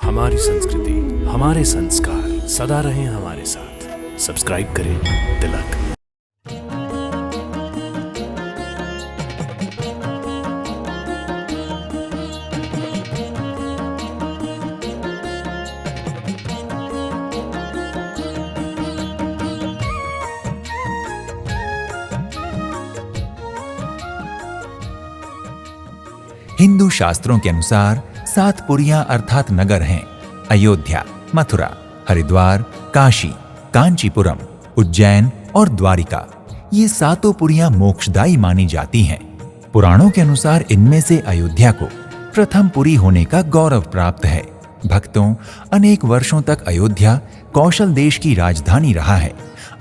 हमारी संस्कृति, हमारे संस्कार सदा रहें हमारे साथ। सब्सक्राइब करें तिलक। हिंदू शास्त्रों के अनुसार 7 पुरियां अर्थात नगर हैं: अयोध्या, मथुरा, हरिद्वार, काशी, कांचीपुरम, उज्जैन और द्वारिका। ये 7 पुरियां मोक्षदायी मानी जाती हैं। पुराणों के अनुसार इनमें से अयोध्या को प्रथम पुरी होने का गौरव प्राप्त है। भक्तों, अनेक वर्षों तक अयोध्या कौशल देश की राजधानी रहा है।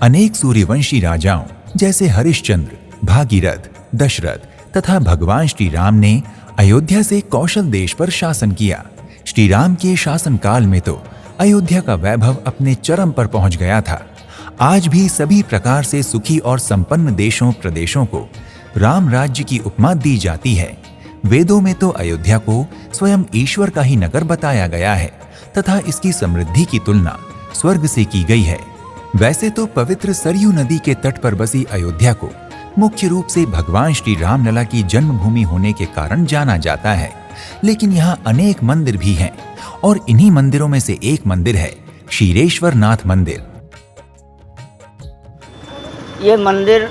अनेक सूर्यवंशी राजाओं जैसे हरिश्चंद्र, भागीरथ, दशरथ तथा भगवान श्री राम ने अयोध्या से कौशल देश पर शासन किया। श्री राम के शासनकाल में तो अयोध्या का वैभव अपने चरम पर पहुंच गया था। आज भी सभी प्रकार से सुखी और संपन्न देशों प्रदेशों को राम राज्य की उपमा दी जाती है। वेदों में तो अयोध्या को स्वयं ईश्वर का ही नगर बताया गया है तथा इसकी समृद्धि की तुलना स्वर्ग से की गई है। वैसे तो पवित्र सरयू नदी के तट पर बसी अयोध्या को मुख्य रूप से भगवान श्री रामलला की जन्मभूमि होने के कारण जाना जाता है, लेकिन यहाँ अनेक मंदिर भी हैं और इन्हीं मंदिरों में से एक मंदिर है क्षीरेश्वर नाथ मंदिर। ये मंदिर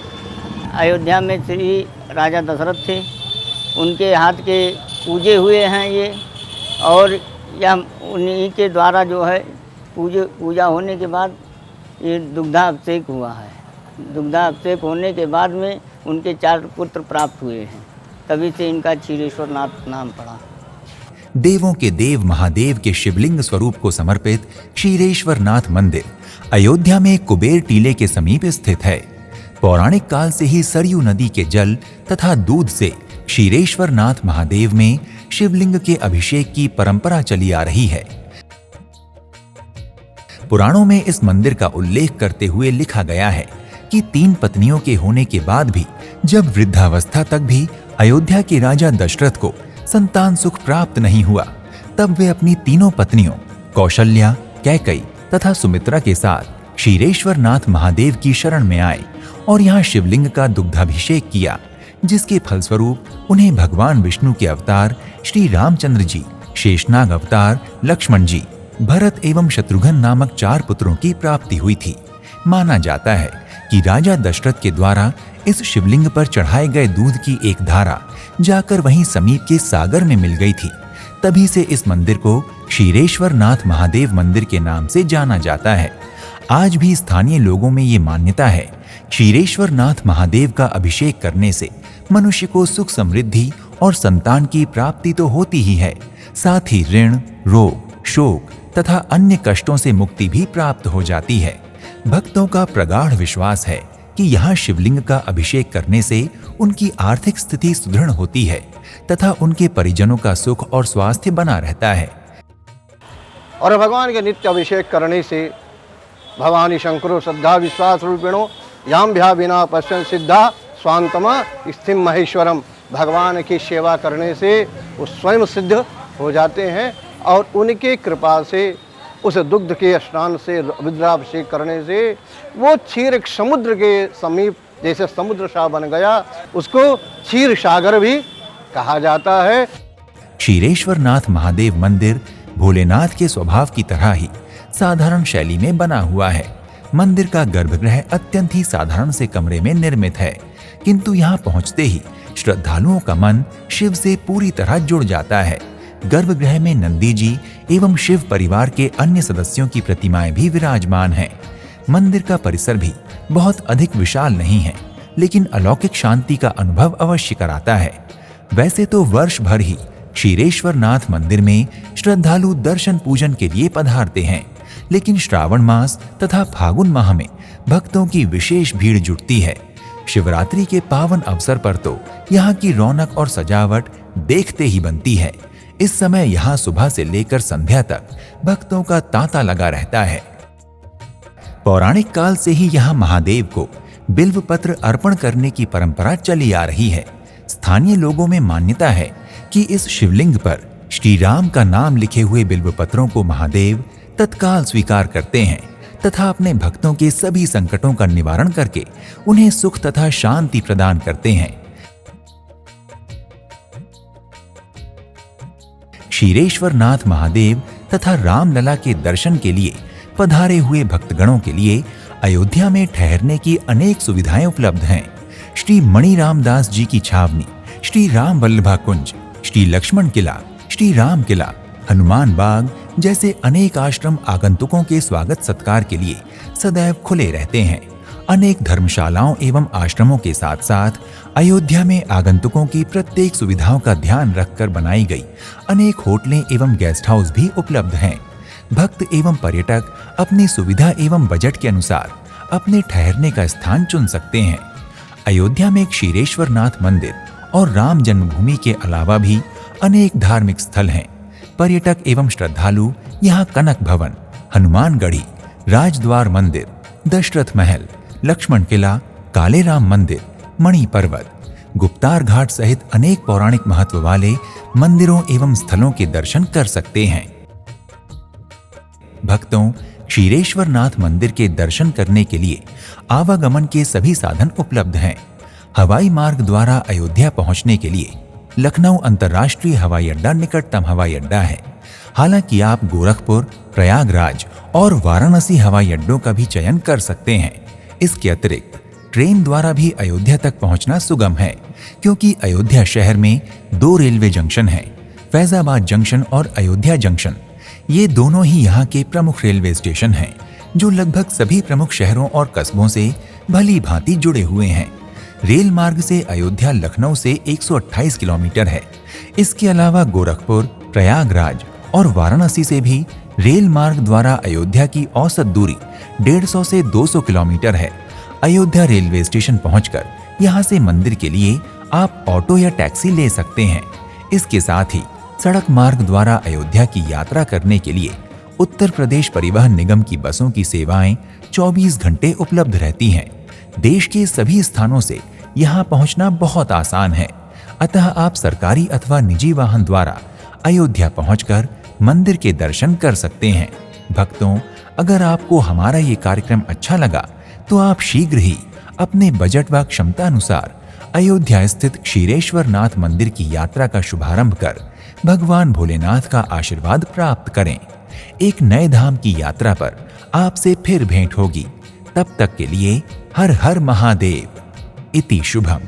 अयोध्या में श्री राजा दशरथ थे, उनके हाथ के पूजे हुए हैं ये, और यह उन्हीं के द्वारा जो है पूजा होने के बाद ये दुग्धाभिषेक हुआ है। दुग्धाभिषेक होने के बाद में उनके 4 पुत्र प्राप्त हुए हैं, तभी से इनका क्षीरेश्वर नाथ नाम पड़ा। देवों के देव महादेव के शिवलिंग स्वरूप को समर्पित क्षीरेश्वर नाथ मंदिर अयोध्या में कुबेर टीले के समीप स्थित है। पौराणिक काल से ही सरयू नदी के जल तथा दूध से क्षीरेश्वर नाथ महादेव में शिवलिंग के अभिषेक की परंपरा चली आ रही है। पुराणों में इस मंदिर का उल्लेख करते हुए लिखा गया है कि 3 पत्नियों के होने के बाद भी जब वृद्धावस्था तक भी अयोध्या के राजा दशरथ को संतान सुख प्राप्त नहीं हुआ, तब वे अपनी तीनों पत्नियों कौशल्या, कैकई तथा सुमित्रा के साथ क्षीरेश्वर नाथ महादेव की शरण में आए और यहाँ शिवलिंग का दुग्धाभिषेक किया, जिसके फलस्वरूप उन्हें भगवान विष्णु के अवतार श्री रामचंद्र जी, शेषनाग अवतार लक्ष्मण जी, भरत एवं शत्रुघ्न नामक 4 पुत्रों की प्राप्ति हुई थी। माना जाता है कि राजा दशरथ के द्वारा इस शिवलिंग पर चढ़ाए गए दूध की एक धारा जाकर वहीं समीप के सागर में मिल गई थी। तभी से इस मंदिर को क्षीरेश्वर नाथ महादेव मंदिर के नाम से जाना जाता है। आज भी स्थानीय लोगों में ये मान्यता है, क्षीरेश्वर नाथ महादेव का अभिषेक करने से मनुष्य को सुख समृद्धि और संतान की प्राप्ति तो होती ही है, साथ ही ऋण, रोग, शोक तथा अन्य कष्टों से मुक्ति भी प्राप्त हो जाती है। भक्तों का प्रगाढ़ विश्वास है कि यहाँ शिवलिंग का अभिषेक करने से उनकी आर्थिक स्थिति सुदृढ़ होती है तथा उनके परिजनों का सुख और स्वास्थ्य बना रहता है। और भगवान के नित्य अभिषेक करने से भवानी शंकरो श्रद्धा विश्वास रूपिणो याम्भ्या बिना पश्चन सिद्धा स्वांतमा स्थिम महेश्वरम। भगवान की सेवा करने से वो स्वयं सिद्ध हो जाते हैं और उनके कृपा से उस दुग्ध के स्नान से रुद्राभिषेक करने से वो क्षीर समुद्र के समीप जैसे समुद्र सा बन गया, उसको क्षीर सागर भी कहा जाता है। क्षीरेश्वर नाथ महादेव मंदिर भोलेनाथ के स्वभाव की तरह ही साधारण शैली में बना हुआ है। मंदिर का गर्भगृह अत्यंत ही साधारण से कमरे में निर्मित है, किंतु यहाँ पहुँचते ही श्रद्धालुओं का मन शिव से पूरी तरह जुड़ जाता है। गर्भगृह में नंदी जी एवं शिव परिवार के अन्य सदस्यों की प्रतिमाएं भी विराजमान हैं। मंदिर का परिसर भी बहुत अधिक विशाल नहीं है, लेकिन अलौकिक शांति का अनुभव अवश्य कराता है। वैसे तो वर्ष भर ही क्षीरेश्वर नाथ मंदिर में श्रद्धालु दर्शन पूजन के लिए पधारते हैं, लेकिन श्रावण मास तथा फागुन माह में भक्तों की विशेष भीड़ जुटती है। शिवरात्रि के पावन अवसर पर तो यहाँ की रौनक और सजावट देखते ही बनती है। इस समय यहाँ सुबह से लेकर संध्या तक भक्तों का तांता लगा रहता है। पौराणिक काल से ही यहाँ महादेव को बिल्व पत्र अर्पण करने की परंपरा चली आ रही है। स्थानीय लोगों में मान्यता है कि इस शिवलिंग पर श्री राम का नाम लिखे हुए बिल्वपत्रों को महादेव तत्काल स्वीकार करते हैं तथा अपने भक्तों के सभी संकटों का निवारण करके उन्हें सुख तथा शांति प्रदान करते हैं। क्षीरेश्वरनाथ महादेव तथा रामलला के दर्शन के लिए पधारे हुए भक्तगणों के लिए अयोध्या में ठहरने की अनेक सुविधाएं उपलब्ध हैं। श्री मणि रामदास जी की छावनी, श्री राम वल्लभा कुंज, श्री लक्ष्मण किला, श्री राम किला, हनुमान बाग जैसे अनेक आश्रम आगंतुकों के स्वागत सत्कार के लिए सदैव खुले रहते हैं। अनेक धर्मशालाओं एवं आश्रमों के साथ साथ अयोध्या में आगंतुकों की प्रत्येक सुविधाओं का ध्यान रखकर बनाई गई अनेक होटलें एवं गेस्ट हाउस भी उपलब्ध हैं। भक्त एवं पर्यटक अपनी सुविधा एवं बजट के अनुसार अपने ठहरने का स्थान चुन सकते हैं। अयोध्या में क्षीरेश्वरनाथ मंदिर और राम जन्मभूमि के अलावा भी अनेक धार्मिक स्थल हैं। पर्यटक एवं श्रद्धालु यहाँ कनक भवन, हनुमानगढ़ी, राजद्वार मंदिर, दशरथ महल, लक्ष्मण किला, काले राम मंदिर, मणि पर्वत, गुप्तार घाट सहित अनेक पौराणिक महत्व वाले मंदिरों एवं स्थलों के दर्शन कर सकते हैं। भक्तों, क्षीरेश्वरनाथ मंदिर के दर्शन करने के लिए आवागमन के सभी साधन उपलब्ध हैं। हवाई मार्ग द्वारा अयोध्या पहुंचने के लिए लखनऊ अंतर्राष्ट्रीय हवाई अड्डा निकटतम हवाई अड्डा है। हालांकि आप गोरखपुर, प्रयागराज और वाराणसी हवाई अड्डों का भी चयन कर सकते हैं। इसके अतिरिक्त ट्रेन द्वारा भी अयोध्या तक पहुंचना सुगम है, क्योंकि अयोध्या शहर में 2 रेलवे जंक्शन हैं, फैजाबाद जंक्शन और अयोध्या जंक्शन। ये दोनों ही यहाँ के प्रमुख रेलवे स्टेशन हैं, जो लगभग सभी प्रमुख शहरों और कस्बों से भली भांति जुड़े हुए हैं। रेल मार्ग से अयोध्या लखनऊ से 128 किलोमीटर है। इसके अलावा गोरखपुर, प्रयागराज और वाराणसी से भी रेल मार्ग द्वारा अयोध्या की औसत दूरी 150 से 200 किलोमीटर है। अयोध्या रेलवे स्टेशन पहुंचकर यहां से मंदिर के लिए आप ऑटो या टैक्सी ले सकते हैं। इसके साथ ही सड़क मार्ग द्वारा अयोध्या की यात्रा करने के लिए उत्तर प्रदेश परिवहन निगम की बसों की सेवाएं 24 घंटे उपलब्ध रहती हैं। देश के सभी स्थानों से यहाँ पहुँचना बहुत आसान है, अतः आप सरकारी अथवा निजी वाहन द्वारा अयोध्या पहुंचकर मंदिर के दर्शन कर सकते हैं। भक्तों, अगर आपको हमारा ये कार्यक्रम अच्छा लगा तो आप शीघ्र ही अपने बजट व क्षमता अनुसार अयोध्या स्थित क्षीरेश्वरनाथ मंदिर की यात्रा का शुभारंभ कर भगवान भोलेनाथ का आशीर्वाद प्राप्त करें। एक नए धाम की यात्रा पर आपसे फिर भेंट होगी। तब तक के लिए हर हर महादेव। इति शुभम।